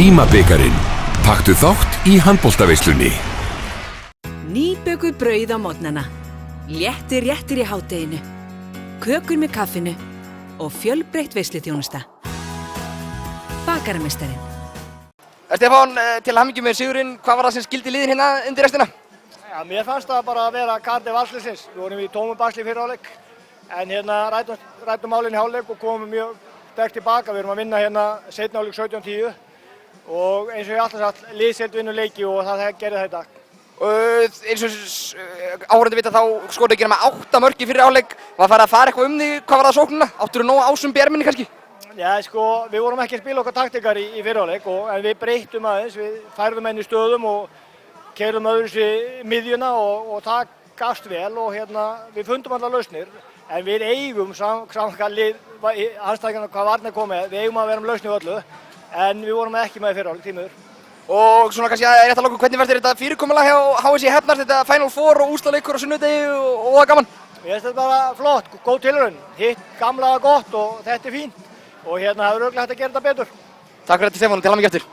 Símabikarinn. Taktu þátt í handboltaveislunni. Nýbökuð brauð á morgnana, léttir réttir í hádeginu, kökur með kaffinu og fjölbreytt veisluþjónusta. Bakarameistarinn. Stefán, til hamingju með sigurinn, hvað var það sem skildi liðin hérna undir restina? Já, mér fannst það bara að vera kardi valsliðsins. Við vorum í tómum basli fyrir hálfleik, en hérna ræddum málinn í hálfleik og komum mjög sterkt tilbaka. Við erum að vinna hérna seinni hálfleik 17-10 og eins og ég alltaf sagt, liðsheild vinnur leiki og það gerði þetta. Eins og áhorfendur vita þá skoruðu ekki nema 8 mörk í fyrri hálfleik. Var farið að fara eitthvað um þig, hvað var það sóknina? Áttirðu nóg ásum bjarminni kannski? Já, sko, við vorum ekki að spila okkar taktikar í fyrri hálfleik en við breyttum aðeins, við færðum henni í stöðum og keyrðum öðruvísi miðjuna og það gafst vel og hérna við fundum allar lausnir. En við eigum samkvæmt lið, anstæðingarna hvað varnir komið, við eigum að vera með lausnir öllu. En við vorum ekki með í fyrri hálfleik, því miður. Og svona kannski rétt að lokum, hvernig verður þetta fyrirkomulag hjá HSÍ Hefnart, þetta Final Four og úrslitaleikur á sunnudegi og það gaman? Ég finnst þetta bara flott, góð tilraun. Hitt gamla gott og þetta er fínt. Og hérna það er örugglega hægt að gera þetta betur. Takk fyrir þetta Stefán, til hamingju eftir.